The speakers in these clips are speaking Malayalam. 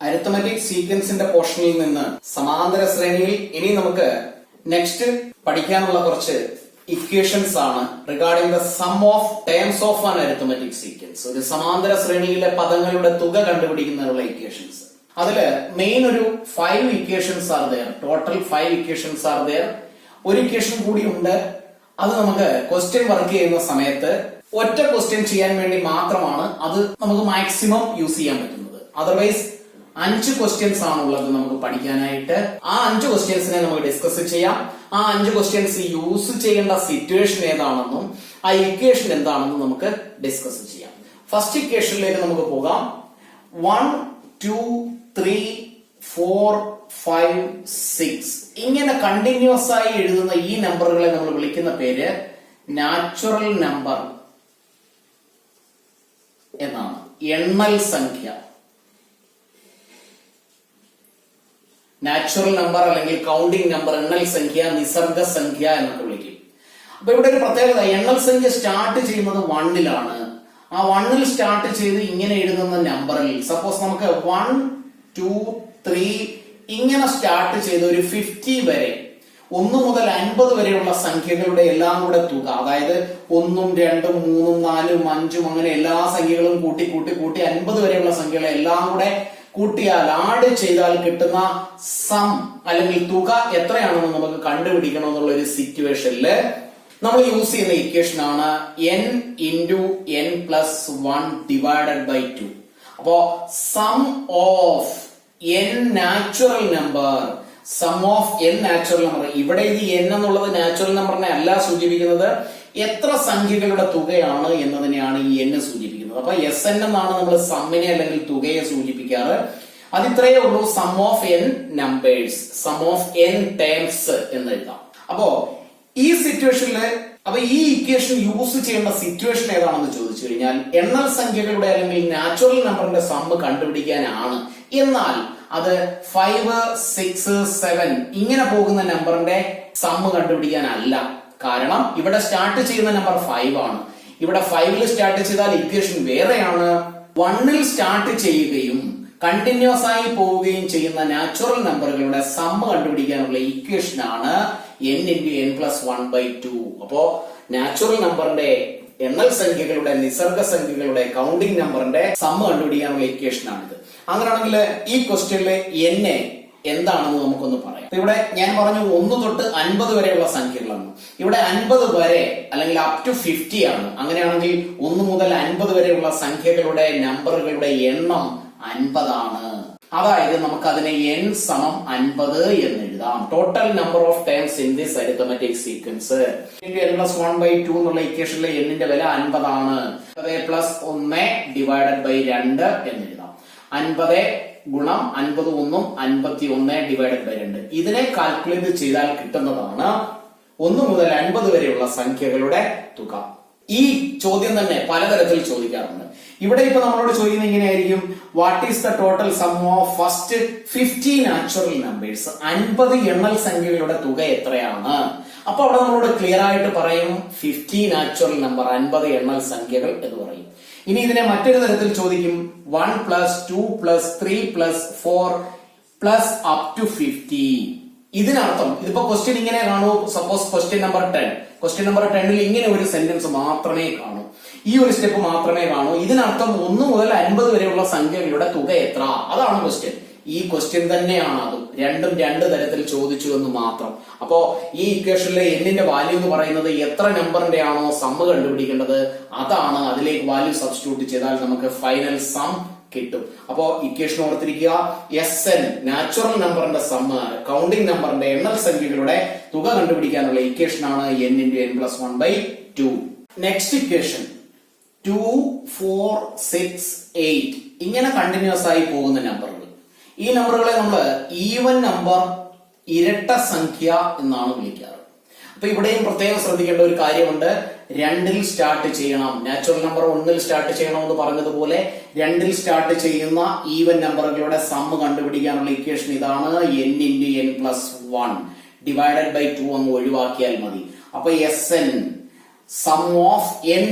അരിത്തമെറ്റിക് സീക്വൻസിന്റെ പോർഷനിൽ നിന്ന് സമാന്തര ശ്രേണിയിൽ ഇനി നമുക്ക് നെക്സ്റ്റ് പഠിക്കാനുള്ള കുറച്ച് ഇക്വേഷൻസ് ആണ് regarding the sum of terms of an arithmetic sequence. ഒരു സമാന്തര ശ്രേണിയിലെ പദങ്ങളുടെ തുക കണ്ടുപിടിക്കുന്നതിനുള്ള ഇക്വേഷൻസ്. അതില് മെയിൻ ഒരു 5 equations are there. Total 5 equations are there. ഒരു ഇക്വേഷൻ കൂടി ഉണ്ട്. അത് നമുക്ക് ക്വസ്റ്റ്യൻ വർക്ക് ചെയ്യുന്ന സമയത്ത് ഒറ്റ ക്വസ്റ്റ്യൻ ചെയ്യാൻ വേണ്ടി മാത്രമാണ് അത് നമുക്ക് മാക്സിമം യൂസ് ചെയ്യാൻ പറ്റുന്നത്. അതർവൈസ് 5 ക്വസ്റ്റ്യൻസ് ആണുള്ളത് നമുക്ക് പഠിക്കാനായിട്ട്. ആ 5 ക്വസ്റ്റ്യൻസിനെ നമുക്ക് ഡിസ്കസ് ചെയ്യാം. ആ 5 ക്വസ്റ്റ്യൻസ് യൂസ് ചെയ്യേണ്ട സിറ്റുവേഷൻ ഏതാണെന്നും ആ ഇക്വേഷൻ എന്താണെന്നും നമുക്ക് ഡിസ്കസ് ചെയ്യാം. ഫസ്റ്റ് ഇക്വേഷനിലേക്ക് നമുക്ക് പോകാം. 1, 2, 3, 4, 5, 6 ഇങ്ങനെ കണ്ടിന്യൂസ് ആയി എഴുതുന്ന ഈ നമ്പറുകളെ നമ്മൾ വിളിക്കുന്ന പേര് നാച്ചുറൽ നമ്പർ എന്നാണ്. എണ്ണൽ സംഖ്യ, നാച്ചുറൽ നമ്പർ അല്ലെങ്കിൽ കൗണ്ടിംഗ് നമ്പർ, എണ്ണൽ സംഖ്യ, നിസർഗ സംഖ്യ എന്നൊക്കെ വിളിക്കും. അപ്പൊ ഇവിടെ ഒരു പ്രത്യേകത, എണ്ണൽ സംഖ്യ സ്റ്റാർട്ട് ചെയ്യുന്നത് 1-ലാണ്. ആ 1-ൽ സ്റ്റാർട്ട് ചെയ്ത് ഇങ്ങനെ എഴുതുന്ന നമ്പറിൽ സപ്പോസ് നമുക്ക് 1, 2, 3 ഇങ്ങനെ സ്റ്റാർട്ട് ചെയ്ത് ഒരു 50 വരെ, 1 മുതൽ 50 വരെയുള്ള സംഖ്യകളുടെ എല്ലാം കൂടെ തുക, അതായത് 1, 2, 3, 4, 5 അങ്ങനെ എല്ലാ സംഖ്യകളും കൂട്ടി 50 വരെയുള്ള സംഖ്യകളെ എല്ലാം കൂടെ കൂട്ടിയാൽ ആഡ് ചെയ്താൽ കിട്ടുന്ന സം അല്ലെങ്കിൽ തുക എത്രയാണെന്ന് നമുക്ക് കണ്ടുപിടിക്കണം എന്നുള്ള ഒരു സിറ്റുവേഷനില് നമ്മൾ യൂസ് ചെയ്യുന്ന ഇക്വേഷൻ ആണ് n into n plus 1 divided by 2. അപ്പോ sum of n natural number, sum of n natural number, ഇവിടെ ഇത് n എന്നുള്ളത് നാച്ചുറൽ നമ്പറിനെ അല്ല സൂചിപ്പിക്കുന്നത്, എത്ര സംഖ്യകളുടെ തുകയാണ് എന്നതിനെയാണ് ഈ n സൂചിപ്പിക്കുന്നത്. അപ്പൊ Sn എന്നാണ് നമ്മൾ സമ്മിനെ അല്ലെങ്കിൽ തുകയെ സൂചിപ്പിക്കാറ്. അത് ഇത്രയേ ഉള്ളൂ. Sum of n numbers, sum of n terms എന്ന് എഴുതാം. അപ്പോ ഈ സിറ്റുവേഷനില് ഈ ഇക്വേഷൻ യൂസ് ചെയ്യേണ്ട സിറ്റുവേഷൻ ഏതാണെന്ന് ചോദിച്ചു കഴിഞ്ഞാൽ എണ്ണൽ സംഖ്യകളുടെ അല്ലെങ്കിൽ നാച്ചുറൽ നമ്പറിന്റെ സമ്മ് കണ്ടുപിടിക്കാനാണ്. എന്നാൽ അത് 5, 6, 7 ഇങ്ങനെ പോകുന്ന നമ്പറിന്റെ സമ്മ് കണ്ടുപിടിക്കാനല്ല. കാരണം ഇവിടെ സ്റ്റാർട്ട് ചെയ്യുന്ന നമ്പർ 5 ആണ്. ഇവിടെ 5-ൽ സ്റ്റാർട്ട് ചെയ്താൽ ഇക്വേഷൻ വേറെയാണ്. 1-ൽ സ്റ്റാർട്ട് ചെയ്യുകയും കണ്ടിന്യൂസ് ആയി പോവുകയും ചെയ്യുന്ന നാച്ചുറൽ നമ്പറുകളുടെ സമ്മ് കണ്ടുപിടിക്കാനുള്ള ഇക്വേഷൻ ആണ് n into n plus 1 by 2. അപ്പോ നാച്ചുറൽ നമ്പറിന്റെ, എണ്ണൽ സംഖ്യകളുടെ, നിസർഗ സംഖ്യകളുടെ, കൗണ്ടിംഗ് നമ്പറിന്റെ സമ്മ് കണ്ടുപിടിക്കാനുള്ള ഇക്വേഷൻ ആണിത്. അങ്ങനെയാണെങ്കിൽ ഈ ക്വസ്റ്റ്യനിലെ n എന്താണെന്ന് നമുക്കൊന്ന് പറയാം. ഇവിടെ ഞാൻ പറഞ്ഞു 1 തൊട്ട് 50 വരെയുള്ള സംഖ്യകളാണ്. ഇവിടെ 50 വരെ അല്ലെങ്കിൽ അപ് ടു 50 ആണ്. അങ്ങനെയാണെങ്കിൽ 1 മുതൽ 50 വരെയുള്ള സംഖ്യകളുടെ നമ്പറുകളുടെ എണ്ണം 50 ആണ്. അതായത് നമുക്ക് അതിനെ n സമം 50 എന്ന് എഴുതാം. Total number of terms in this arithmetic sequence n plus 1 by 2 എന്നുള്ള ഇക്വേഷനിലെ n ന്റെ വില 50 ആണ്. 50 plus 1 ഡിവൈഡഡ് ബൈ 2 എന്ന് എഴുതാം. 50 ഗുണം 50 1 51 ഡിവൈഡഡ് ബൈ 2. ഇതിനെ കാൽക്കുലേറ്റ് ചെയ്താൽ കിട്ടുന്നതാണ് 1 മുതൽ 50 വരെയുള്ള സംഖ്യകളുടെ തുക. ഈ ചോദ്യം തന്നെ പലതരത്തിൽ ചോദിക്കാറുണ്ട്. ഇവിടെ ഇപ്പൊ നമ്മളോട് ചോദിക്കുന്നത് ഇങ്ങനെയായിരിക്കും, what is the total some of first 50 natural numbers, 50 എണ്ണൽ സംഖ്യകളുടെ തുക എത്രയാണ്? അപ്പൊ അവിടെ നമ്മളോട് ക്ലിയർ ആയിട്ട് പറയും 50 നാച്ചുറൽ നമ്പർ, 50 എണ്ണൽ സംഖ്യകൾ എന്ന് പറയും. ഇനി ഇതിനെ മറ്റൊരു തരത്തിൽ ചോദിക്കും, 1 plus 2 plus 3 plus 4 plus up to 50. ഇതിനർത്ഥം ഇതിപ്പോ ക്വസ്റ്റ്യൻ ഇങ്ങനെ കാണൂ. Suppose question number 10, question number 10ൽ ഇങ്ങനെ ഒരു സെന്റൻസ് മാത്രമേ കാണൂ, ഈ ഒരു സ്റ്റെപ്പ് മാത്രമേ കാണൂ. ഇതിനർത്ഥം 1 മുതൽ 50 വരെയുള്ള സംഖ്യകളുടെ തുക എത്ര, അതാണ് ക്വസ്റ്റ്യൻ. ഈ ക്വസ്റ്റ്യൻ തന്നെയാണ് അതും. രണ്ടും 2 തരത്തിൽ ചോദിച്ചു എന്ന് മാത്രം. അപ്പോ ഈ ഇക്വേഷനിലെ n-ന്റെ വാല്യൂ എന്ന് പറയുന്നത് എത്ര നമ്പറിന്റെ ആണോ സമ്മ് കണ്ടുപിടിക്കേണ്ടത് അതാണ്. അതിലേക്ക് വാല്യൂ സബ്സ്റ്റിറ്റ്യൂട്ട് ചെയ്താൽ നമുക്ക് ഫൈനൽ സം കിട്ടും. അപ്പോ ഇക്വേഷൻ ഓർത്തിരിക്കുക, Sn നാച്ചുറൽ നമ്പറിന്റെ സമ്മ്, കൗണ്ടിംഗ് നമ്പറിന്റെ, എണ്ണൽ സംഖ്യകളുടെ തുക കണ്ടുപിടിക്കാനുള്ള ഇക്വേഷൻ ആണ് n into n plus 1 by 2. Next equation 2, 4, 6, 8 ഇങ്ങനെ കണ്ടിന്യൂസ് ആയി പോകുന്ന നമ്പറുകൾ. ഈ നമ്പറുകളെ നമ്മൾ ഈവൻ നമ്പർ, ഇരട്ട സംഖ്യ എന്നാണ് വിളിക്കാറ്. അപ്പൊ ഇവിടെയും പ്രത്യേകം ശ്രദ്ധിക്കേണ്ട ഒരു കാര്യമുണ്ട്. 2-ൽ സ്റ്റാർട്ട് ചെയ്യണം. നാച്ചുറൽ നമ്പർ 1-ൽ സ്റ്റാർട്ട് ചെയ്യണം എന്ന് പറഞ്ഞതുപോലെ 2-ൽ സ്റ്റാർട്ട് ചെയ്യുന്ന ഈവൻ നമ്പറുകളുടെ സമ്മ് കണ്ടുപിടിക്കാനുള്ള ഇക്വേഷൻ ഇതാണ്, n into n plus 1 divided by 2 അങ്ങ് ഒഴിവാക്കിയാൽ മതി. അപ്പൊ Sn sum of n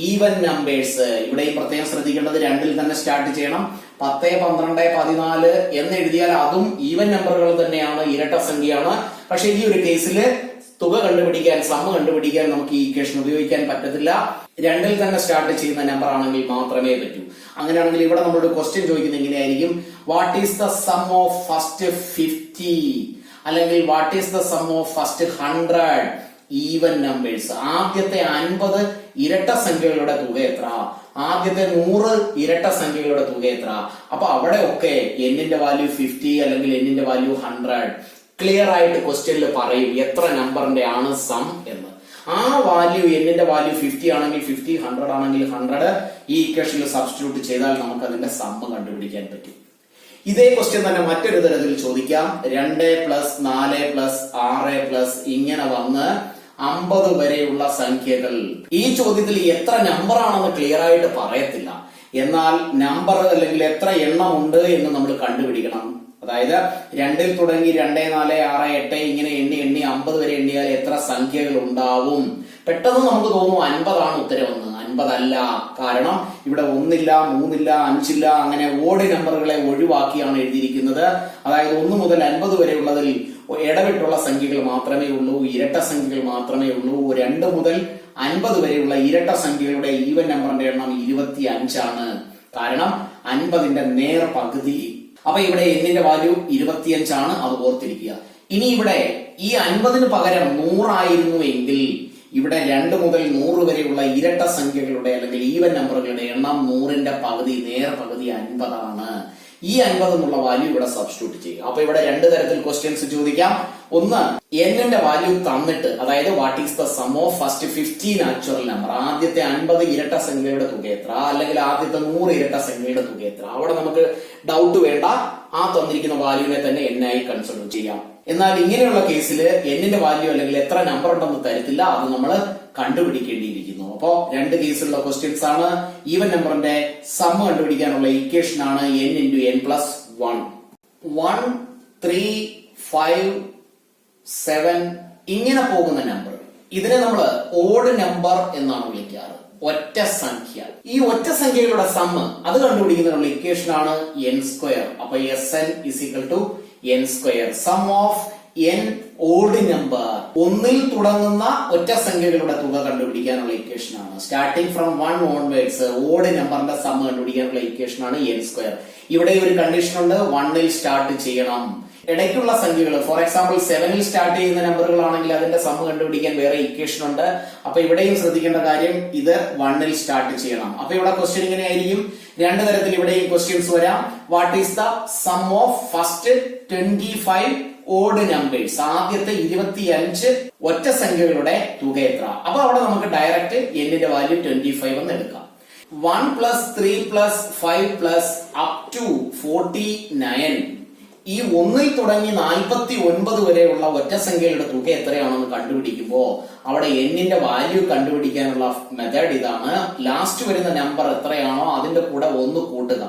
even numbers. ഇവിടെ പ്രത്യേകം ശ്രദ്ധിക്കേണ്ടത് 2-ൽ തന്നെ സ്റ്റാർട്ട് ചെയ്യണം. 10, 12, 14 എന്ന് എഴുതിയാൽ അതും ഈവൻ നമ്പറുകൾ തന്നെയാണ്, ഇരട്ട സംഖ്യയാണ്. പക്ഷെ ഈ ഒരു കേസില് തുക കണ്ടുപിടിക്കാൻ, സമ്മ് കണ്ടുപിടിക്കാൻ നമുക്ക് ഈ ഇക്വേഷൻ ഉപയോഗിക്കാൻ പറ്റത്തില്ല. 2ൽ തന്നെ സ്റ്റാർട്ട് ചെയ്യുന്ന നമ്പർ ആണെങ്കിൽ മാത്രമേ പറ്റൂ. അങ്ങനെയാണെങ്കിൽ ഇവിടെ നമ്മളോട് ക്വസ്റ്റ്യൻ ചോദിക്കുന്നത് എങ്ങനെയായിരിക്കും? What is the sum of first 50 അല്ലെങ്കിൽ what is the sum of first 100 even numbers? ആദ്യത്തെ 50 ഇരട്ട സംഖ്യകളുടെ തുക എത്ര? ആദ്യത്തെ 100 ഇരട്ട സംഖ്യകളുടെ തുക എത്ര? അപ്പൊ അവിടെ ഒക്കെ എന്നിന്റെ വാല്യൂ 50 അല്ലെങ്കിൽ എന്നിന്റെ വാല്യൂ 100 ക്ലിയർ ആയിട്ട് ക്വസ്റ്റ്യനിൽ പറയും എത്ര നമ്പറിന്റെ ആണ് സം എന്ന്. ആ വാല്യൂ, എന്നിന്റെ വാല്യൂ 50 ആണെങ്കിൽ 50, 100 ആണെങ്കിൽ 100 ഈ ഇക്വേഷനിൽ സബ്സ്റ്റിറ്റ്യൂട്ട് ചെയ്താൽ നമുക്ക് അതിന്റെ സമ്മ് കണ്ടുപിടിക്കാൻ പറ്റും. ഇതേ ക്വസ്റ്റ്യൻ തന്നെ മറ്റൊരു തരത്തിൽ ചോദിക്കാം. 2 + 4 + 6 ഇങ്ങനെ വന്ന് 50 വരെയുള്ള സംഖ്യകൾ. ഈ ചോദ്യത്തിൽ എത്ര നമ്പർ ആണെന്ന് ക്ലിയർ ആയിട്ട് പറയത്തില്ല. എന്നാൽ നമ്പർ അല്ലെങ്കിൽ എത്ര എണ്ണം ഉണ്ട് എന്ന് നമ്മൾ കണ്ടുപിടിക്കണം. അതായത് 2ൽ തുടങ്ങി 2, 4, 6, 8 ഇങ്ങനെ എണ്ണി 50 വരെ എണ്ണിയാൽ എത്ര സംഖ്യകൾ ഉണ്ടാവും? പെട്ടെന്ന് നമുക്ക് തോന്നും 50 ആണ് ഉത്തരവെന്ന്. 50 അല്ല. കാരണം ഇവിടെ 1 ഇല്ല, 3 ഇല്ല, 5 ഇല്ല, അങ്ങനെ ഓഡ് നമ്പറുകളെ ഒഴിവാക്കിയാണ് എഴുതിയിരിക്കുന്നത്. അതായത് 1 മുതൽ 50 വരെ ഉള്ളതിൽ ഇടവിട്ടുള്ള സംഖ്യകൾ മാത്രമേ ഉള്ളൂ, ഇരട്ട സംഖ്യകൾ മാത്രമേ ഉള്ളൂ. 2 മുതൽ 50 വരെയുള്ള ഇരട്ട സംഖ്യകളുടെ ഈവൻ നമ്പറിന്റെ എണ്ണം 25 ആണ്. കാരണം 50ന്റെ നേർ പകുതി. അപ്പൊ ഇവിടെ എന്നിന്റെ വാല്യൂ 25 ആണ്, അത് ഓർത്തിരിക്കുക. ഇനി ഇവിടെ ഈ 50ന് പകരം 100 ആയിരുന്നു എങ്കിൽ ഇവിടെ 2 മുതൽ 100 വരെയുള്ള ഇരട്ട സംഖ്യകളുടെ അല്ലെങ്കിൽ ഈവൻ നമ്പറുകളുടെ എണ്ണം 100ന്റെ പകുതി, നേർ പകുതി 50 ആണ്. ഈ 50 എന്നുള്ള വാല്യൂ ഇവിടെ സബ്സ്റ്റിറ്റ്യൂട്ട് ചെയ്യുക. അപ്പൊ ഇവിടെ 2 തരത്തിൽ ക്വസ്റ്റ്യൻസ് ചോദിക്കാം. ഒന്ന്, എന്നിന്റെ വാല്യൂ തന്നിട്ട്, അതായത് what is the sum of first 50 natural number? ആദ്യത്തെ 50 ഇരട്ട സംഖ്യയുടെ തുക എത്ര, അല്ലെങ്കിൽ ആദ്യത്തെ 100 ഇരട്ട സംഖ്യയുടെ തുക എത്ര? അവിടെ നമുക്ക് ഡൗട്ട് വേണ്ട, ആ തന്നിരിക്കുന്ന വാല്യൂവിനെ തന്നെ എന്നായി കൺസിഡർ ചെയ്യാം. എന്നാൽ ഇങ്ങനെയുള്ള കേസിൽ എന്നിന്റെ വാല്യൂ അല്ലെങ്കിൽ എത്ര നമ്പർ ഉണ്ടെന്ന് തരത്തില്ല, അത് നമ്മൾ കണ്ടുപിടിക്കേണ്ടിയിരിക്കുന്നു. അപ്പോ 2 കേസിലുള്ള ക്വസ്റ്റ്യൻസ് ആണ്. ഈവൻ നമ്പറിന്റെ സം കണ്ടുപിടിക്കാനുള്ള ഇക്വേഷൻ ആണ് n × n + 1. 1, 3, 5, 7 ഇങ്ങനെ പോകുന്ന നമ്പർ, ഇതിനെ നമ്മൾ ഓഡ് നമ്പർ എന്നാണ് വിളിക്കാറ്. ഒറ്റ സംഖ്യ. ഈ ഒറ്റ സംഖ്യകളുടെ സമ്മ് അത് കണ്ടുപിടിക്കുന്നതിനുള്ള ഇക്വേഷൻ ആണ് n². അപ്പൊ Sn = n². Sum of n odd number, 1ൽ തുടങ്ങുന്ന ഒറ്റ സംഖ്യകളുടെ തുക കണ്ടുപിടിക്കാനുള്ള ഇക്വേഷൻ ആണ്. സ്റ്റാർട്ടിംഗ് ഫ്രം 1 ഓൺവേർഡ്സ് ഓഡ് നമ്പറിന്റെ സമ്മ് കണ്ടുപിടിക്കാനുള്ള ഇക്വേഷൻ ആണ് n². ഇവിടെ ഒരു കണ്ടീഷൻ ഉണ്ട്, 1ൽ സ്റ്റാർട്ട് ചെയ്യണം. ഇടയ്ക്കുള്ള സംഖ്യകൾ, ഫോർ എക്സാമ്പിൾ 7ൽ സ്റ്റാർട്ട് ചെയ്യുന്ന നമ്പറുകളാണെങ്കിൽ അതിന്റെ സമ്മ് കണ്ടുപിടിക്കാൻ വേറെ ഇക്വേഷൻ ഉണ്ട്. അപ്പൊ ഇവിടെയും ശ്രദ്ധിക്കേണ്ട കാര്യം, ഇത് 1ൽ സ്റ്റാർട്ട് ചെയ്യണം. അപ്പൊ ഇവിടെ ക്വസ്റ്റ്യൻ ഇങ്ങനെ ആയിരിക്കും. 2 തരത്തിൽ ഇവിടെയും ക്വസ്റ്റ്യൻസ് വരാം. What is the sum of first 25 odd numbers? ആദ്യത്തെ 25 ഒറ്റ സംഖ്യകളുടെ തുക എത്ര? അപ്പൊ അവിടെ നമുക്ക് ഡയറക്റ്റ് എന്നിന്റെ വാല്യൂ 25 എന്ന് എടുക്കാം. 1 + 3 + 5 + up to 49. ഈ 1ൽ തുടങ്ങി 49 വരെയുള്ള ഒറ്റ സംഖ്യകളുടെ തുക എത്രയാണെന്ന് കണ്ടുപിടിക്കുമ്പോ അവിടെ എന്നിന്റെ വാല്യൂ കണ്ടുപിടിക്കാനുള്ള മെത്തേഡ് ഇതാണ്. ലാസ്റ്റ് വരുന്ന നമ്പർ എത്രയാണോ അതിന്റെ കൂടെ 1 കൂട്ടുക,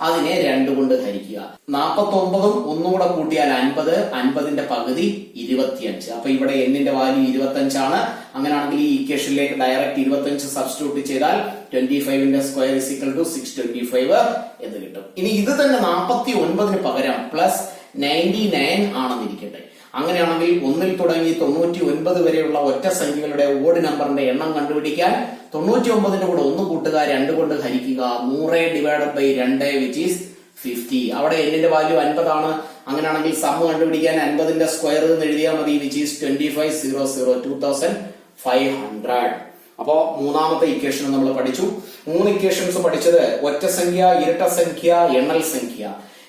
അതിനെ 2 കൊണ്ട് ഹരിക്കുക. 49ഉം 1 കൂടെ കൂട്ടിയാൽ 50, 50ന്റെ പകുതി 25. അപ്പൊ ഇവിടെ എന്നിന്റെ വാല്യൂ 25 ആണ്. അങ്ങനെയാണെങ്കിൽ ഈ ഇക്വേഷനിലേക്ക് ഡയറക്റ്റ് 25 സബ്സ്റ്റിറ്റ്യൂട്ട് ചെയ്താൽ 25ന്റെ സ്ക്വയർ = 625 എന്ന് കിട്ടും. ഇനി ഇത് തന്നെ 49ന് പകരം +99 ആണെന്നിരിക്കട്ടെ. അങ്ങനെയാണെങ്കിൽ 1ൽ തുടങ്ങി 99 വരെയുള്ള ഒറ്റ സംഖ്യകളുടെ ഓഡ് നമ്പറിന്റെ എണ്ണം കണ്ടുപിടിക്കാൻ 99ന്റെ കൂടെ 1 കൂട്ടുക, 2 കൊണ്ട് ഹരിക്കുക. 100/2 which is 50. അവിടെ എന്നിന്റെ വാല്യൂ 50 ആണ്. അങ്ങനെയാണെങ്കിൽ സമ്മ് കണ്ടുപിടിക്കാൻ 50ന്റെ സ്ക്വയർ എന്ന് എഴുതിയാൽ മതി, which is 2500 2500. അപ്പോ മൂന്നാമത്തെ ഇക്വേഷൻ നമ്മൾ പഠിച്ചു. 3 ഇക്വേഷൻസ് പഠിച്ചത് ഒറ്റ സംഖ്യ, ഇരട്ട സംഖ്യ, എണ്ണൽ സംഖ്യ,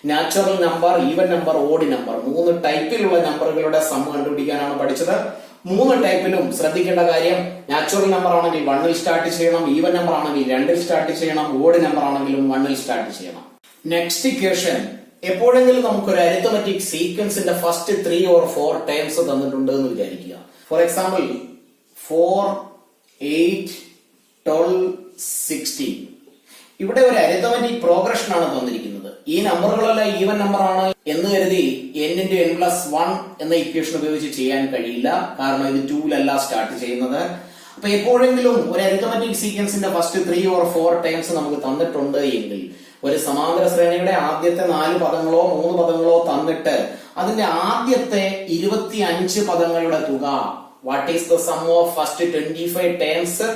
natural number, even number, odd number. 3 ടൈപ്പിലുള്ള നമ്പറുകളുടെ സമ്മ് കണ്ടുപിടിക്കാനാണ് പഠിച്ചത്. 3 ടൈപ്പിലും ശ്രദ്ധിക്കേണ്ട കാര്യം, നാച്ചുറൽ നമ്പർ ആണെങ്കിൽ 1ൽ സ്റ്റാർട്ട് ചെയ്യണം, ഈവൻ നമ്പർ ആണെങ്കിൽ 2ൽ സ്റ്റാർട്ട് ചെയ്യണം, ഓഡ് നമ്പർ ആണെങ്കിലും 1ൽ സ്റ്റാർട്ട് ചെയ്യണം. നെക്സ്റ്റ് ഇക്വേഷൻ, എപ്പോഴെങ്കിലും നമുക്കൊരു അരിത്തമെറ്റിക് സീക്വൻസിന്റെ ഫസ്റ്റ് 3 or 4 ടേംസ് തന്നിട്ടുണ്ട് എന്ന് വിചാരിക്കുക. For example 4, 8, 12, 16. ഇവിടെ ഒരു അരിത്തമെറ്റിക് പ്രോഗ്രഷൻ ആണ് തന്നിരിക്കുന്നത്. ഈ നമ്പറുകളെല്ലാം ഈവൻ നമ്പർ ആണ് എന്ന് കരുതി n × n + 1 എന്ന ഇക്വേഷൻ ഉപയോഗിച്ച് ചെയ്യാൻ കഴിയില്ല. കാരണം ഇത് 2ലല്ല സ്റ്റാർട്ട് ചെയ്യുന്നത്. അപ്പൊ എപ്പോഴെങ്കിലും ഒരു അരിത്തമെറ്റിക് സീക്വൻസിന്റെ ഫസ്റ്റ് 3 or 4 ടേംസ് നമുക്ക് തന്നിട്ടുണ്ട് എങ്കിൽ ഒരു സമാന്തര ശ്രേണിയുടെ ആദ്യത്തെ 4 പദങ്ങളോ 3 പദങ്ങളോ തന്നിട്ട് അതിന്റെ ആദ്യത്തെ 25 പദങ്ങളുടെ തുക, what is the sum of first 25 terms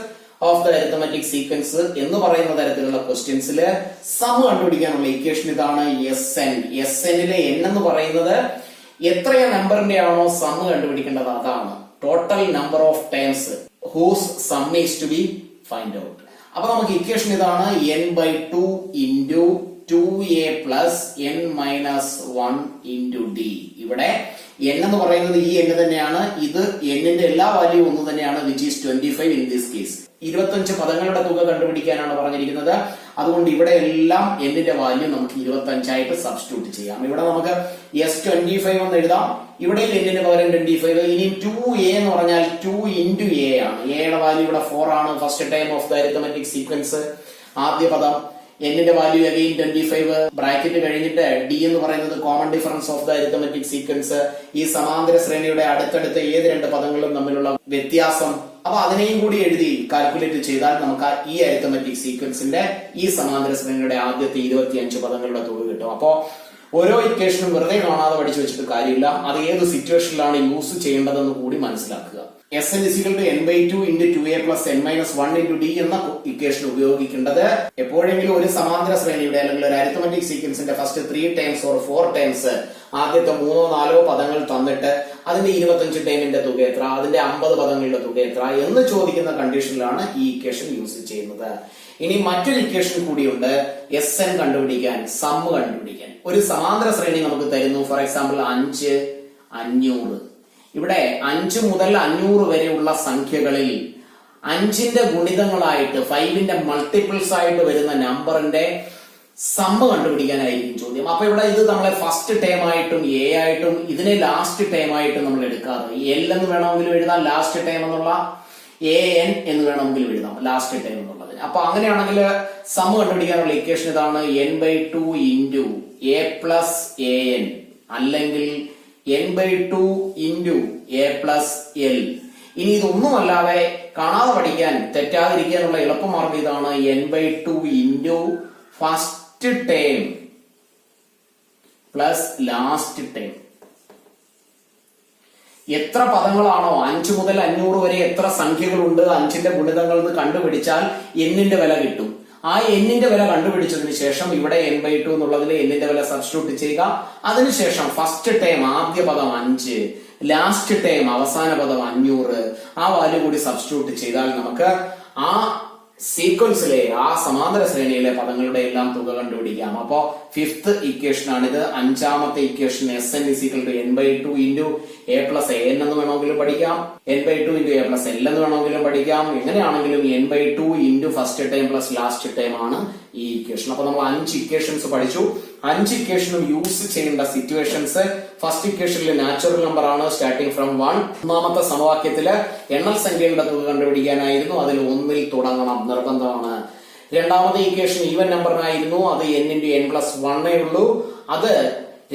of the arithmetic sequence എന്ന് പറയുന്ന തരത്തിലുള്ള ക്വസ്റ്റ്യൻസില് സം കണ്ടുപിടിക്കാനുള്ള ഇക്വേഷൻ ഇതാണ് SN. SNലെ N എന്ന് പറയുന്നത് എത്ര നമ്പറിന്റെ ആണോ സം കണ്ടുപിടിക്കേണ്ടത് അതാണ്. Total number of terms whose sum is to be find out. അപ്പൊ നമുക്ക് ഇക്വേഷൻ ഇതാണ് n/2 into 2a plus n minus 1 into d. ഇവിടെ n എന്ന് പറയുന്നത് ഈ n തന്നെയാണ്, ഇത് n ന്റെ എല്ലാ വാല്യൂ ഒന്ന് തന്നെയാണ്, which is 25 in this case. 25 പദങ്ങളുടെ തുക കണ്ടുപിടിക്കാനാണ് പറഞ്ഞിരിക്കുന്നത്. അതുകൊണ്ട് ഇവിടെ എല്ലാം n ന്റെ വാല്യൂ നമുക്ക് 25 ആയിട്ട് സബ്സ്റ്റിറ്റ്യൂട്ട് ചെയ്യാം. ഇവിടെ നമുക്ക് S25 എന്ന് എഴുതാം, ഇവിടെ n ന് പകരം 25. ഇനി 2a എന്ന് പറഞ്ഞാൽ 2 ഇൻറ്റു a ആണ്. a യുടെ വാല്യൂ ഇവിടെ 4 ആണ്. First time of the arithmetic sequence ആദ്യ പദം, n ന്റെ വാല്യൂ അഗെയിൻ 25, ബ്രാക്കറ്റ് കഴിഞ്ഞിട്ട് d എന്ന് പറയുന്നത് common difference of the arithmetic sequence, ഈ സമാന്തര ശ്രേണിയുടെ അടുത്തടുത്ത ഏത് 2 പദങ്ങളും തമ്മിലുള്ള വ്യത്യാസം. അപ്പൊ അതിനെയും കൂടി എഴുതി കാൽക്കുലേറ്റ് ചെയ്താൽ നമുക്ക് ഈ അരിത്തമെറ്റിക് സീക്വൻസിന്റെ ഈ സമാന്തര ശ്രേണിയുടെ ആദ്യത്തെ 25 പദങ്ങളുടെ തുക കിട്ടും. അപ്പോ ഓരോ ഇക്വേഷനും വെറുതെ കാണാതെ പഠിച്ചു വെച്ചിട്ട് കാര്യമില്ല, അത് ഏത് സിറ്റുവേഷനിലാണ് യൂസ് ചെയ്യേണ്ടതെന്ന് കൂടി മനസ്സിലാക്കുക. Sn is equal to n/2 into 2a plus n minus 1 into d എന്ന ഇക്വേഷൻ ഉപയോഗിക്കേണ്ടത് എപ്പോഴെങ്കിലും ഒരു സമാന്തര ശ്രേണിയുടെ അല്ലെങ്കിൽ ഒരു അരിത്തമെറ്റിക് സീക്വൻസിന്റെ ഫസ്റ്റ് 3 ടൈംസ് ഓർ 4 ടൈംസ് ആദ്യത്തെ 3-4 പദങ്ങൾ തന്നിട്ട് അതിന്റെ 25 ടൈമിന്റെ തുക എത്ര, അതിന്റെ 50 പദങ്ങളുടെ തുക എത്ര എന്ന് ചോദിക്കുന്ന കണ്ടീഷനിലാണ് ഈ ഇക്വേഷൻ യൂസ് ചെയ്യുന്നത്. ഇനി മറ്റൊരു ഇക്വേഷൻ കൂടിയുണ്ട് Sn കണ്ടുപിടിക്കാൻ, സം കണ്ടുപിടിക്കാൻ. ഒരു സമാന്തര ശ്രേണി നമുക്ക് തരുന്നു, ഫോർ എക്സാമ്പിൾ 5, 500. ഇവിടെ 5 മുതൽ 500 വരെയുള്ള സംഖ്യകളിൽ 5ന്റെ ഗുണിതങ്ങളായിട്ട് 5ന്റെ മൾട്ടിപ്പിൾസ് ആയിട്ട് വരുന്ന നമ്പറിന്റെ സം കണ്ടുപിടിക്കാനായിരിക്കും ചോദ്യം. അപ്പൊ ഇവിടെ ഇത് നമ്മളെ ഫസ്റ്റ് ടൈം ആയിട്ടും എ ആയിട്ടും ഇതിനെ ലാസ്റ്റ് ടൈം ആയിട്ടും നമ്മൾ എടുക്കാറ്. എൽ എന്ന് വേണമെങ്കിലും എഴുതാം, ലാസ്റ്റ് ടൈം എന്നുള്ള AN എന്ന് വേണമെങ്കിലും എഴുതാം, ലാസ്റ്റ് ടൈം എന്നുള്ളത്. അപ്പൊ അങ്ങനെയാണെങ്കിൽ സം കണ്ടുപിടിക്കാനുള്ള ഇക്വേഷൻ ഇതാണ് n/2 into a plus AN, അല്ലെങ്കിൽ n/2 into a plus L. ഇനി ഇതൊന്നുമല്ലാതെ കാണാതെ പഠിക്കാൻ, തെറ്റാതിരിക്കാനുള്ള എളുപ്പമാർഗം ഇതാണ് n/2 into first term plus last time. എത്ര പദങ്ങളാണോ 5 മുതൽ 500 വരെ എത്ര സംഖ്യകളുണ്ട് 5ന്റെ ഗുണിതങ്ങൾ എന്ന് കണ്ടുപിടിച്ചാൽ n-ന്റെ വില കിട്ടും. ആ n-ന്റെ വില കണ്ടുപിടിച്ചതിന് ശേഷം ഇവിടെ n/2 എന്നുള്ളതിൽ n-ന്റെ വില സബ്സ്റ്റിറ്റ്യൂട്ട് ചെയ്യുക. അതിനുശേഷം ഫസ്റ്റ് ടൈം ആദ്യ പദം 5, ലാസ്റ്റ് ടൈം അവസാന പദം 500, ആ വാല്യൂ കൂടി സബ്സ്റ്റിറ്റ്യൂട്ട് ചെയ്താൽ നമുക്ക് ആ സീക്വൻസിലെ ആ സമാന്തര ശ്രേണിയിലെ പദങ്ങളുടെ എല്ലാം തുക കണ്ടുപിടിക്കാം. അപ്പോ ഫിഫ്ത് ഇക്വേഷൻ ആണിത്. 5ാമത്തെ equation Sn is equal to n/2 into a plus AN എന്ന് വേണമെങ്കിലും പഠിക്കാം, n/2 into a plus L എന്ന് വേണമെങ്കിലും പഠിക്കാം. എങ്ങനെയാണെങ്കിലും n/2 into first term plus last time ആണ് ഈ ഇക്വേഷൻ. അപ്പൊ നമ്മൾ 5 ഇക്വേഷൻസ് പഠിച്ചു. 5 ഇക്വേഷനും യൂസ് ചെയ്യേണ്ട സിറ്റുവേഷൻസ്, ഫസ്റ്റ് ഇക്വേഷനിൽ നാച്ചുറൽ നമ്പർ ആണ് സ്റ്റാർട്ടിംഗ് ഫ്രം 1. ഒന്നാമത്തെ സമവാക്യത്തില് എണ്ണൽ സംഖ്യകളുടെ തുക കണ്ടുപിടിക്കാനായിരുന്നു, അതിൽ 1ൽ തുടങ്ങണം, നിർബന്ധമാണ്. രണ്ടാമത്തെ ഇക്വേഷൻ ഈവൻ നമ്പറിനായിരുന്നു, അത് n/n+1 ഉള്ളൂ, അത്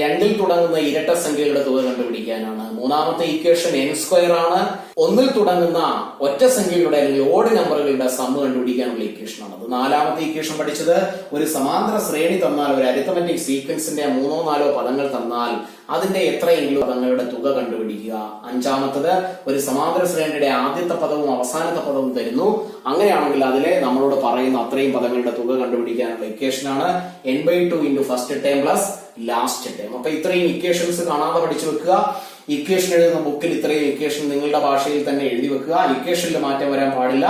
2ൽ തുടങ്ങുന്ന ഇരട്ട സംഖ്യകളുടെ തുക കണ്ടുപിടിക്കാനാണ്. മൂന്നാമത്തെ ഇക്വേഷൻ n² ആണ്, 1ൽ തുടങ്ങുന്ന ഒറ്റ സംഖ്യകളുടെ അല്ലെങ്കിൽ ഓഡ് നമ്പറുകളുടെ സം കണ്ടുപിടിക്കാനുള്ള ഇക്വേഷൻ ആണ്. നാലാമത്തെ ഇക്വേഷൻ പഠിച്ചത് ഒരു സമാന്തര ശ്രേണി തന്നാൽ, ഒരു അരിത്തമെറ്റിക് സീക്വൻസിന്റെ 3-4 പദങ്ങൾ തന്നാൽ അതിന്റെ എത്രയെങ്കിലും പദങ്ങളുടെ തുക കണ്ടുപിടിക്കുക. അഞ്ചാമത്തത് ഒരു സമാന്തര ശ്രേണിയുടെ ആദ്യത്തെ പദവും അവസാനത്തെ പദവും തരുന്നു, അങ്ങനെയാണെങ്കിൽ അതിലെ നമ്മളോട് പറയുന്ന അത്രയും പദങ്ങളുടെ തുക കണ്ടുപിടിക്കാനുള്ള ഇക്വേഷൻ ആണ് n/2 into first term plus last time. അപ്പൊ ഇത്രയും ഇക്വേഷൻസ് കാണാതെ പഠിച്ചു വെക്കുക. ഇക്വേഷൻ എഴുതുന്ന ബുക്കിൽ ഇത്രയും ഇക്വേഷൻ നിങ്ങളുടെ ഭാഷയിൽ തന്നെ എഴുതി വെക്കുക. ഇക്വേഷനിൽ മാറ്റം വരാൻ പാടില്ല.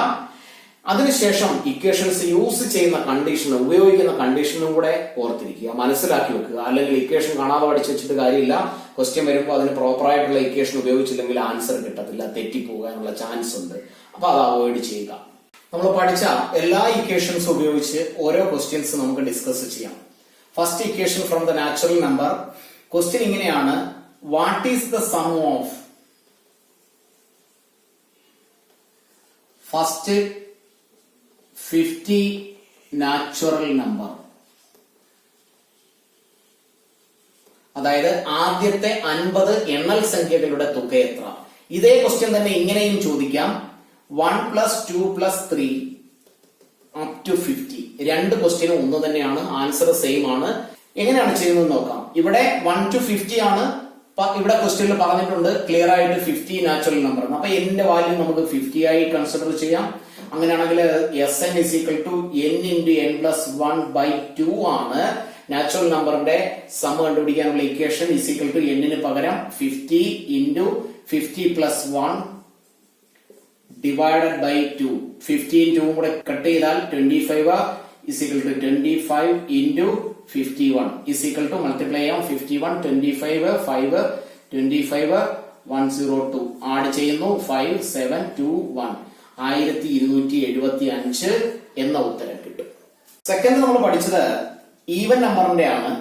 അതിനുശേഷം ഇക്വേഷൻസ് യൂസ് ചെയ്യുന്ന കണ്ടീഷൻ, ഉപയോഗിക്കുന്ന കണ്ടീഷനും കൂടെ ഓർത്തിരിക്കുക, മനസ്സിലാക്കി വെക്കുക. അല്ലെങ്കിൽ ഇക്വേഷൻ കാണാതെ പഠിച്ചു വെച്ചിട്ട് കാര്യമില്ല. ക്വസ്റ്റ്യൻ വരുമ്പോൾ അതിന് പ്രോപ്പറായിട്ടുള്ള ഇക്വേഷൻ ഉപയോഗിച്ചില്ലെങ്കിൽ ആൻസർ കിട്ടത്തില്ല, തെറ്റിപ്പോകാനുള്ള ചാൻസ് ഉണ്ട്. അപ്പൊ അത് അവോയ്ഡ് ചെയ്യുക. നമ്മൾ പഠിച്ച എല്ലാ ഇക്വേഷൻസ് ഉപയോഗിച്ച് ഓരോ ക്വസ്റ്റ്യൻസ് നമുക്ക് ഡിസ്കസ് ചെയ്യാം. First equation from the natural number. Question ഇങ്ങനെയാണ്, what is the sum of first 50 natural number? അതായത് ആദ്യത്തെ 50 എണ്ണൽ സംഖ്യകളുടെ തുക എത്ര? ഇതേ ക്വസ്റ്റ്യൻ തന്നെ ഇങ്ങനെയും ചോദിക്കാം. 1 + 2 + 3 up to 50. രണ്ട് ക്വസ്റ്റ്യനും ഒന്ന് തന്നെയാണ്, ആൻസർ സെയിം ആണ്. എങ്ങനെയാണ് ചെയ്യുന്നത് നോക്കാം. ഇവിടെ 1 to 50 ആണ് ഇവിടെ ക്വസ്റ്റ്യനിൽ പറഞ്ഞിട്ടുണ്ട്, ക്ലിയർ ആയിട്ട് 50 നാച്ചുറൽ നമ്പർ. അപ്പൊ എന്റെ വാല്യൂ നമുക്ക് 50 ആയി കൺസിഡർ ചെയ്യാം. അങ്ങനെയാണെങ്കിൽ Sn is equal to n into n plus 1 by 2 ആണ് നാച്ചുറൽ നമ്പറിന്റെ സം കണ്ടുപിടിക്കാനുള്ള equation. is equal to n ന് പകരം 50 into 50 plus 1 divided by 2. 15 2 കൂടെ കട്ട് ചെയ്താൽ 25 is equal to 25 into 51 is equal to multiply ചെയ്യാം 51 25 5 25 102 ആഡ് ചെയ്യുന്നു 5 7 2 1 1275 എന്ന ഉത്തരം കിട്ടും. സെക്കൻഡ് നമ്മൾ പഠിച്ചത് ഈവൻ നമ്പറിന്റെ ആണ്.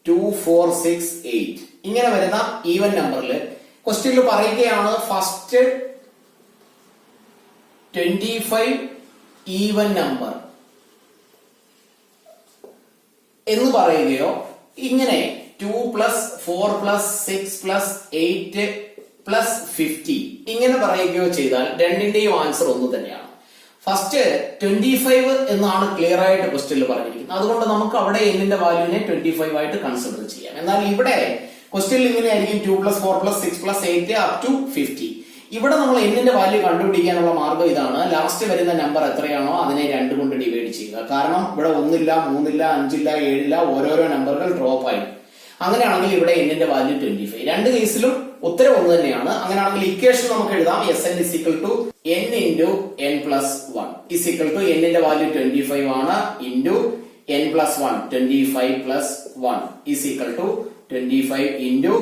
2 4 6 8 ഇങ്ങനെ വരുന്ന ഈവൻ നമ്പറിൽ ക്വസ്റ്റ്യനിൽ പറയുകയാണ് ഫസ്റ്റ് 25 ഈവൻ നമ്പർ എന്ന് പറയുകയോ ഇങ്ങനെ 2 plus 4 plus 6 plus 8 plus 50 ഇങ്ങനെ പറയുകയോ ചെയ്താൽ രണ്ടിന്റെയും ആൻസർ ഒന്ന് തന്നെയാണ്. ഫസ്റ്റ് 25 എന്നാണ് ക്ലിയർ ആയിട്ട് ക്വസ്റ്റ്യനിൽ പറഞ്ഞിരിക്കുന്നത്. അതുകൊണ്ട് നമുക്ക് അവിടെ എന്നിന്റെ വാല്യൂവിനെ 25 ആയിട്ട് കൺസിഡർ ചെയ്യാം. എന്നാൽ ഇവിടെ ക്വസ്റ്റ്യനിൽ ഇങ്ങനെ ആയിരിക്കും 2 plus 4 plus 6 plus 8 up to 50. ഇവിടെ നമ്മൾ എന്നിന്റെ വാല്യൂ കണ്ടുപിടിക്കാനുള്ള മാർഗം ഇതാണ്. ലാസ്റ്റ് വരുന്ന നമ്പർ എത്രയാണോ അതിനെ 2 കൊണ്ട് ഡിവൈഡ് ചെയ്യുക. കാരണം ഇവിടെ 1 ഇല്ല 3 ഇല്ല 5 ഇല്ല 7 ഇല്ല, ഓരോരോ നമ്പറുകൾ ഡ്രോപ്പ് ആയി. അങ്ങനെയാണെങ്കിൽ ഇവിടെ എന്നിന്റെ വാല്യൂ 25. രണ്ട് കേസിലും ഉത്തരം ഒന്ന് തന്നെയാണ്. അങ്ങനെയാണെങ്കിൽ ഇക്വേഷൻ നമുക്ക് എഴുതാം Sn is equal to n into n plus 1 is equal to എന്നിന്റെ വാല്യൂ 25 ആണ് into n plus 1 25 plus 1 is equal to 25 into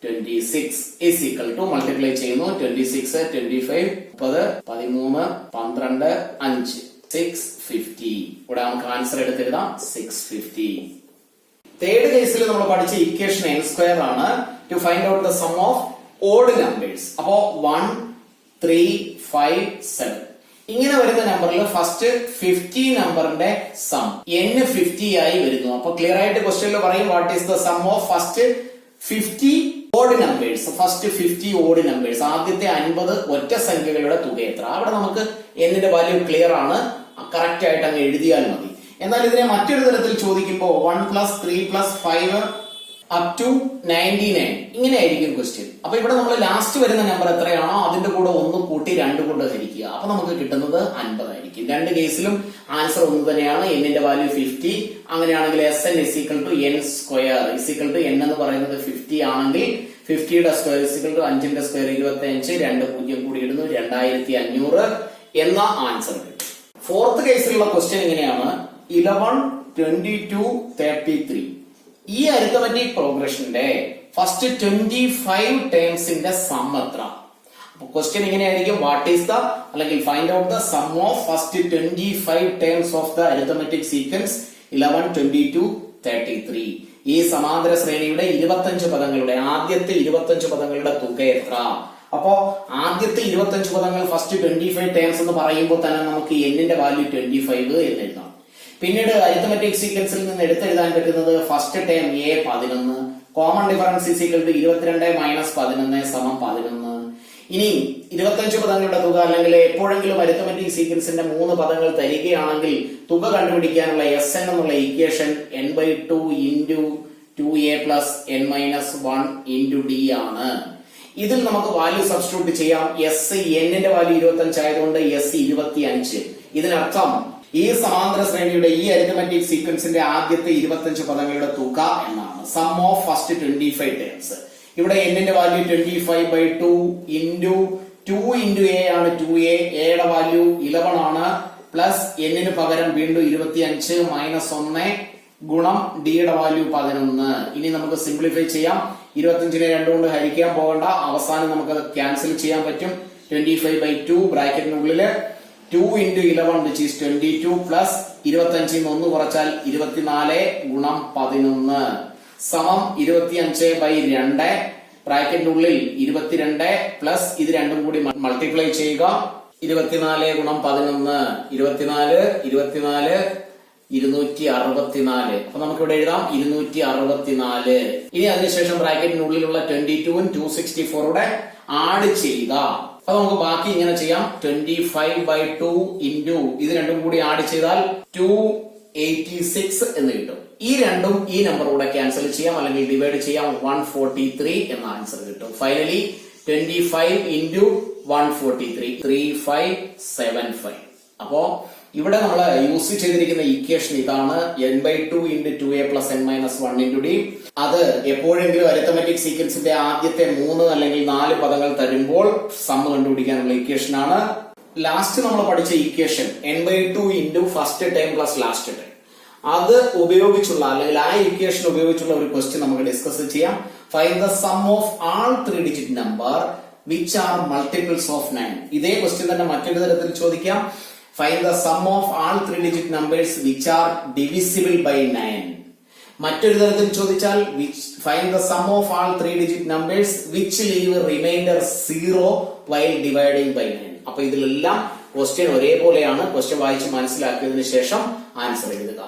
26 is equal to multiply ചെയ്യുന്നു 26 25 30 13 12 5 650. ഇവിടെ നമുക്ക് ആൻസർ എടുത്തെഴുതാം 650. തേർഡ് കേസിൽ നമ്മൾ പഠിച്ച ഇക്വേഷൻ n സ്ക്വയർ ആണ് to find out the sum of odd numbers. അപ്പോ 1 3 5 7 ഇങ്ങനെ വരുന്ന നമ്പറിൽ ഫസ്റ്റ് 50 നമ്പറിന്റെ സം n 50 ആയി വരുന്നു. അപ്പൊ ക്ലിയർ ആയിട്ട് ക്വസ്റ്റ്യനിൽ പറയും what is the sum of first 50 odd numbers. First 50 odd numbers, ആദ്യത്തെ 50 ഒറ്റ സംഖ്യകളുടെ തുക എത്ര. അവിടെ നമുക്ക് എന്നിന്റെ വാല്യൂ ക്ലിയർ ആണ്, കറക്റ്റ് ആയിട്ട് അങ്ങ് എഴുതിയാൽ മതി. എന്നാൽ ഇതിനെ മറ്റൊരു തരത്തിൽ ചോദിക്കുമ്പോൾ 1 plus 3 plus 5 up to 99 ഇങ്ങനെ ആയിരിക്കും ക്വസ്റ്റ്യൻ. അപ്പൊ ഇവിടെ നമ്മൾ ലാസ്റ്റ് വരുന്ന നമ്പർ എത്രയാണോ അതിന്റെ കൂടെ 1 കൂട്ടി 2 കൊണ്ട് ഹരിക്കുക. അപ്പൊ നമുക്ക് കിട്ടുന്നത് 50 ആയിരിക്കും. രണ്ട് കേസിലും ആൻസർ ഒന്ന് തന്നെയാണ്. എന്നിന്റെ വാല്യൂ 50. അങ്ങനെയാണെങ്കിൽ Sn is equal to n square is equal to n എന്ന് പറയുന്നത് 50 ആണെങ്കിൽ 50യുടെ സ്ക്വയർ is equal to 5ന്റെ സ്ക്വയർ 25, 2 0 കൂടി ഇടുന്നു 2500 എന്ന ആൻസർ കിട്ടും. ഫോർത്ത് കേസിലുള്ള ക്വസ്റ്റ്യൻ ഇങ്ങനെയാണ് 11 22 33. ഈ അരിത്തമെറ്റിക് പ്രോഗ്രഷന്റെ ഫസ്റ്റ് 25 ടേംസിന്റെ സം എത്ര. അപ്പൊ ക്വസ്റ്റ്യൻ ഇങ്ങനെയായിരിക്കും വാട്ട് ഈസ് ദ അല്ലെങ്കിൽ find out the sum of first 25 terms of the arithmetic sequence 11 22 33. ഈ സമാന്തര ശ്രേണിയുടെ 25 പദങ്ങളുടെ ആദ്യത്തെ 25 പദങ്ങളുടെ തുക എത്ര. അപ്പോ ആദ്യത്തെ 25 പദങ്ങൾ ഫസ്റ്റ് 25 ടേംസ് എന്ന് പറയുമ്പോൾ തന്നെ നമുക്ക് എന്നിന്റെ വാല്യൂ 25 എന്ന് എഴുതാം. പിന്നീട് അരിത്തമെറ്റിക് സീക്വൻസിൽ നിന്ന് എടുത്തെഴുതാൻ പറ്റുന്നത് first term A 11, common difference is equal to 22 minus 11 സമം 11. ഇനി 25 പദങ്ങളുടെ തുക അല്ലെങ്കിൽ എപ്പോഴെങ്കിലും അരിത്തമെറ്റിക് സീക്വൻസിന്റെ 3 പദങ്ങൾ തരികയാണെങ്കിൽ തുക കണ്ടുപിടിക്കാനുള്ള Sn എന്നുള്ള equation n/2 into 2a plus n minus 1 into d ആണ്. ഇതിൽ നമുക്ക് വാല്യൂ സബ്സ്റ്റിറ്റ്യൂട്ട് ചെയ്യാം. എന്നിന്റെ വാല്യൂ 25 ആയതുകൊണ്ട് S 25. ഇതിനർത്ഥം ഈ സമാന്തര ശ്രേണിയുടെ ഈ അരിത്തമെറ്റിക് സീക്വൻസിന്റെ ആദ്യത്തെ 25 പദങ്ങളുടെ തുക എന്നാണ്. Sum of first 25 terms. ഇവിടെ എന്നിന്റെ വാല്യൂ 25/2 into 2 into a ആണ് 2a. എയുടെ വാല്യൂ 11 ആണ്. പ്ലസ് എന്നിന് പകരം വീണ്ടും 25 മൈനസ് 1 ഗുണം ഡിയുടെ വാല്യൂ 11. ഇനി നമുക്ക് സിംപ്ലിഫൈ ചെയ്യാം. 25നെ 2 കൊണ്ട് ഹരിക്കാൻ പോകണ്ട, അവസാനം നമുക്ക് ക്യാൻസൽ ചെയ്യാൻ പറ്റും. 25/2 ബ്രാക്കറ്റിനുള്ളില് 2 into 11 which is 22 plus 25 1 കുറച്ചാൽ 24 ഗുണം 11 സമം 25/2 ബ്രാക്കറ്റിനുള്ളിൽ 22 പ്ലസ് ഇത് രണ്ടും കൂടി മൾട്ടിപ്ലൈ ചെയ്യുക. 24 ഗുണം 11 24 24 264. അപ്പൊ നമുക്ക് ഇവിടെ എഴുതാം 264. ഇനി അതിനുശേഷം ബ്രാക്കറ്റിനുള്ളിലുള്ള 22ഉം 264 ആഡ് ചെയ്യുക. അപ്പൊ നമുക്ക് ബാക്കി ഇങ്ങനെ ചെയ്യാം. 25/2 into ഇത് രണ്ടും കൂടി ആഡ് ചെയ്താൽ 2 86 എന്ന് കിട്ടും. ഈ രണ്ടും ഈ നമ്പർ കൂടെ ക്യാൻസൽ ചെയ്യാം അല്ലെങ്കിൽ ഡിവൈഡ് ചെയ്യാം. 143 എന്ന ആൻസർ കിട്ടും. Finally 25 into 143 3575. അപ്പോ ഇവിടെ നമ്മൾ യൂസ് ചെയ്തിരിക്കുന്ന ഇക്വേഷൻ ഇതാണ്. n/2 into 2a plus n minus 1 into d. അത് എപ്പോഴെങ്കിലും അരിത്തമെറ്റിക് സീക്വൻസിന്റെ ആദ്യത്തെ 3 അല്ലെങ്കിൽ 4 പദങ്ങൾ തരുമ്പോൾ സം കണ്ടുപിടിക്കാനുള്ള ഇക്വേഷൻ ആണ്. ലാസ്റ്റ് നമ്മൾ പഠിച്ച equation n/2 into first term plus last time, അത് ഉപയോഗിച്ചുള്ള അല്ലെങ്കിൽ ആ ഇക്വേഷൻ ഉപയോഗിച്ചുള്ള ഒരു ക്വസ്റ്റ്യൻ നമുക്ക് ഡിസ്കസ് ചെയ്യാം. Find the sum of all 3 digit number which are multiples of 9. ഇതേ ക്വസ്റ്റ്യൻ തന്നെ മറ്റൊരു തരത്തിൽ ചോദിക്കാം. Find the sum of all 3 digit numbers which are divisible by 9. മറ്റൊരു തരത്തിൽ ചോദിച്ചാൽ find the sum of all 3 digit numbers which leave remainder 0 while dividing by 9. അപ്പൊ ഇതിലെല്ലാം ക്വസ്റ്റ്യൻ ഒരേപോലെയാണ്. ക്വസ്റ്റ്യൻ വായിച്ച് മനസ്സിലാക്കിയതിനു ശേഷം ആൻസർ എഴുതുക.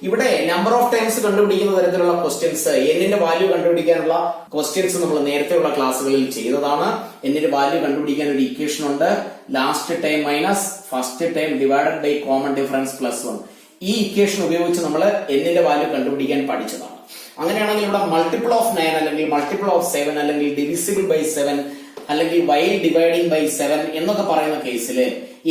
ഇവിടെ നമ്പർ ഓഫ് ടൈംസ് കണ്ടുപിടിക്കുന്ന തരത്തിലുള്ള ക്വസ്റ്റ്യൻസ്, എന്നിന്റെ വാല്യൂ കണ്ടുപിടിക്കാനുള്ള ക്വസ്റ്റ്യൻസ് നമ്മൾ നേരത്തെയുള്ള ക്ലാസ്സുകളിൽ ചെയ്തതാണ്. എന്നിന്റെ വാല്യൂ കണ്ടുപിടിക്കാൻ ഒരു ഇക്വേഷൻ ഉണ്ട്. Last time minus first time divided by common difference plus 1. ഈ ഇക്വേഷൻ ഉപയോഗിച്ച് നമ്മൾ എന്നിന്റെ വാല്യൂ കണ്ടുപിടിക്കാൻ പഠിച്ചതാണ്. അങ്ങനെയാണെങ്കിൽ ഇവിടെ മൾട്ടിപ്പിൾ ഓഫ് 9 അല്ലെങ്കിൽ മൾട്ടിപ്പിൾ ഓഫ് 7 അല്ലെങ്കിൽ ഡിവിസിബിൾ ബൈ 7 അല്ലെങ്കിൽ വൈൽ ഡിവൈഡിംഗ് ബൈ 7 എന്നൊക്കെ പറയുന്ന കേസിൽ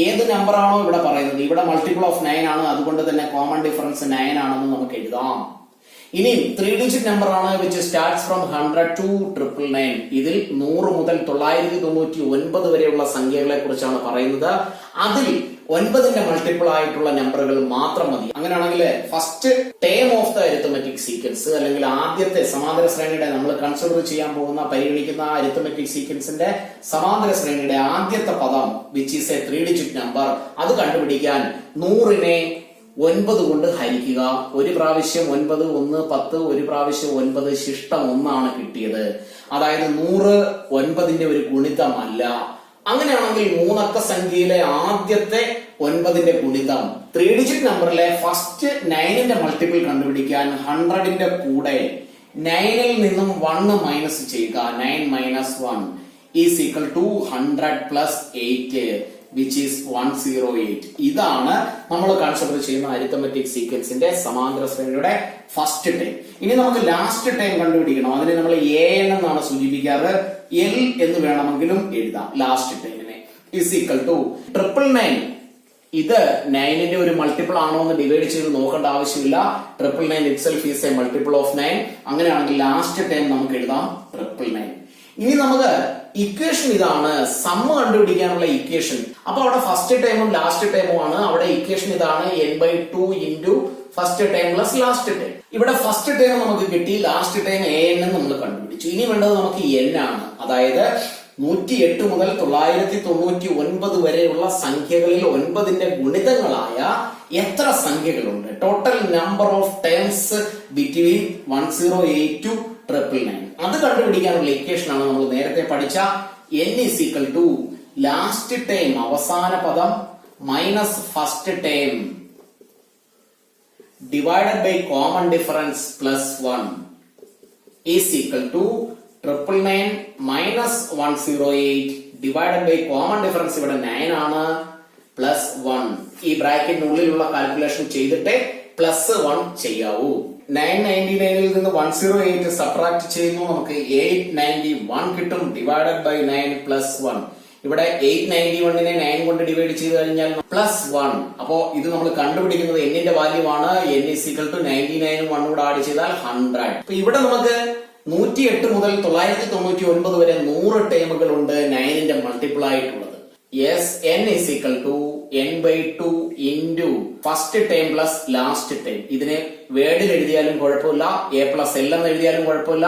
ഏത് നമ്പർ ആണോ ഇവിടെ പറയുന്നത്, ഇവിടെ മൾട്ടിപ്പിൾ ഓഫ് 9 ആണ്, അതുകൊണ്ട് തന്നെ കോമൺ ഡിഫറൻസ് 9 ആണെന്ന് നമുക്ക് എഴുതാം. ഇനി 3 ഡിജിറ്റ് നമ്പർ ആണ് വിച്ച് സ്റ്റാർട്ട്സ് ഫ്രം 100 to 999. ഇതിൽ 100 മുതൽ 999 വരെയുള്ള സംഖ്യകളെ കുറിച്ചാണ് പറയുന്നത്. അതിൽ 9ന്റെ മൾട്ടിപ്പിൾ ആയിട്ടുള്ള നമ്പറുകൾ മാത്രം മതി. അങ്ങനെയാണെങ്കിൽ first term of the arithmetic sequence അല്ലെങ്കിൽ ആദ്യത്തെ സമാന്തര ശ്രേണിയുടെ നമ്മൾ കൺസിഡർ ചെയ്യാൻ പോകുന്ന പരിഗണിക്കുന്ന അരിത്തമെറ്റിക് സീക്വൻസിന്റെ സമാന്തര ശ്രേണിയുടെ ആദ്യത്തെ പദം which is A 3 digit number, അത് കണ്ടുപിടിക്കാൻ 100നെ 9 കൊണ്ട് ഹരിക്കുക. ഒരു പ്രാവശ്യം 9 1 10, ഒരു പ്രാവശ്യം 9 ശിഷ്ടം 1 ആണ് കിട്ടിയത്. അതായത് 100 9ന്റെ ഒരു ഗുണിതമല്ല. അങ്ങനെയാണെങ്കിൽ 3 അക്ക സംഖ്യയിലെ ആദ്യത്തെ 9ന്റെ ഗുണിതം 3 ഡിജിറ്റ് നമ്പറിലെ ഫസ്റ്റ് 9ന്റെ മൾട്ടിപ്പിൾ കണ്ടുപിടിക്കാൻ 100ന്റെ കൂടെ 9ൽ നിന്നും 1 മൈനസ് ചെയ്യുക. 9 minus 1 is equal to 100 plus 8 which is 108. ഇതാണ് നമ്മൾ കൺസിഡർ ചെയ്യുന്ന അരിത്തമെറ്റിക് സീക്വൻസിന്റെ സമാന്തര ശ്രേണിയുടെ ഫസ്റ്റ് ടൈം. ഇനി നമുക്ക് ലാസ്റ്റ് ടൈം കണ്ടുപിടിക്കണം. അതിനെ നമ്മൾ an എന്നാണ് സൂചിപ്പിക്കാറ്. L എന്ന് വേണമെങ്കിലും എഴുതാം. ലാസ്റ്റ് ടൈമിനെ is equal to 999. ഇത് 9ന്റെ ഒരു മൾട്ടിപ്പിൾ ആണോ എന്ന് ഡിവൈഡ് ചെയ്ത് നോക്കേണ്ട ആവശ്യമില്ല. 999 itself is a multiple of 9. അങ്ങനെയാണെങ്കിൽ ലാസ്റ്റ് ടൈം നമുക്ക് എഴുതാം 999. ഇനി നമുക്ക് ഇക്വേഷൻ ഇതാണ്, സമ്മ് കണ്ടുപിടിക്കാനുള്ള ഇക്വേഷൻ. അപ്പൊ അവിടെ ഫസ്റ്റ് ടൈമും ലാസ്റ്റ് ടൈമും ആണ്. അവിടെ ഇക്വേഷൻ ഇതാണ് n/2 into first term plus last time. ഇവിടെ ഫസ്റ്റ് ടൈം നമുക്ക് കിട്ടി, ലാസ്റ്റ് ടൈം an നമ്മൾ കണ്ടുപിടിച്ചു. ഇനി വേണ്ടത് നമുക്ക് n ആണ്. അതായത് 108 മുതൽ 999 വരെയുള്ള സംഖ്യകളിൽ 9ന്റെ ഗുണിതങ്ങളായ എത്ര സംഖ്യകളുണ്ട്, total number of terms between 108 to 999. അത് കണ്ടുപിടിക്കാനുള്ള ഇക്വേഷൻ ആണ് നമ്മൾ നേരത്തെ പഠിച്ച n is equal to last time അവസാന പദം minus first time divided by common difference plus 1 is equal to 999 minus 108 divided by common difference ഇവിടെ 9 ആണ് പ്ലസ് 1. ഈ ബ്രാക്കറ്റിനുള്ളിലുള്ള കാൽക്കുലേഷൻ ചെയ്തിട്ട് പ്ലസ് 1 ചെയ്യാവൂ. 999ൽ നിന്ന് 108 സബ്ട്രാക്ട് ചെയ്യുന്നു, നമുക്ക് 891 കിട്ടും. Divided by 9 plus 1. ഇവിടെ 891നെ 9 കൊണ്ട് ഡിവൈഡ് ചെയ്ത് കഴിഞ്ഞാൽ പ്ലസ് 1. അപ്പോ ഇത് നമ്മൾ കണ്ടുപിടിക്കുന്നത് എന്നിന്റെ വാല്യൂ ആണ്. n is equal to 99 1 കൂടെ ആഡ് ചെയ്താൽ 100. അപ്പൊ ഇവിടെ നമുക്ക് 108 മുതൽ 999 വരെ 100 ടേമുകൾ ഉണ്ട് 9ന്റെ മൾട്ടിപ്പിൾ ആയിട്ടുള്ളത്. Yes, n is equal to n/2 into first term plus last time. ഇതിനെ വേർഡിൽ എഴുതിയാലും കുഴപ്പമില്ല, a പ്ലസ് l എന്ന് എഴുതിയാലും കുഴപ്പമില്ല,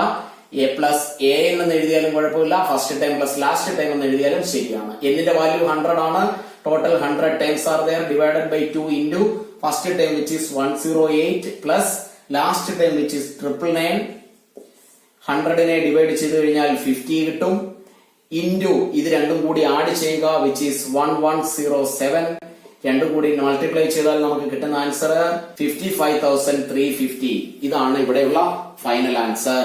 a പ്ലസ് a എന്ന് എഴുതിയാലും കുഴപ്പമില്ല, first term plus last term എന്ന് എഴുതിയാലും ശരിയാണ്. എന്നിന്റെ വാല്യൂ 100 ആണ്. Total 100 terms are there divided by 2 into first term which is 108 plus last term which is 999. 100നെ ഡിവൈഡ് ചെയ്ത് കഴിഞ്ഞാൽ 50 കിട്ടും. ഇൻറ്റു ഇത് രണ്ടും കൂടി ആഡ് ചെയ്യുക which is 1107. രണ്ടും കൂടി മൾട്ടിപ്ലൈ ചെയ്താൽ നമുക്ക് കിട്ടുന്ന ആൻസർ 55,350. ഇതാണ് ഇവിടെയുള്ള ഫൈനൽ ആൻസർ.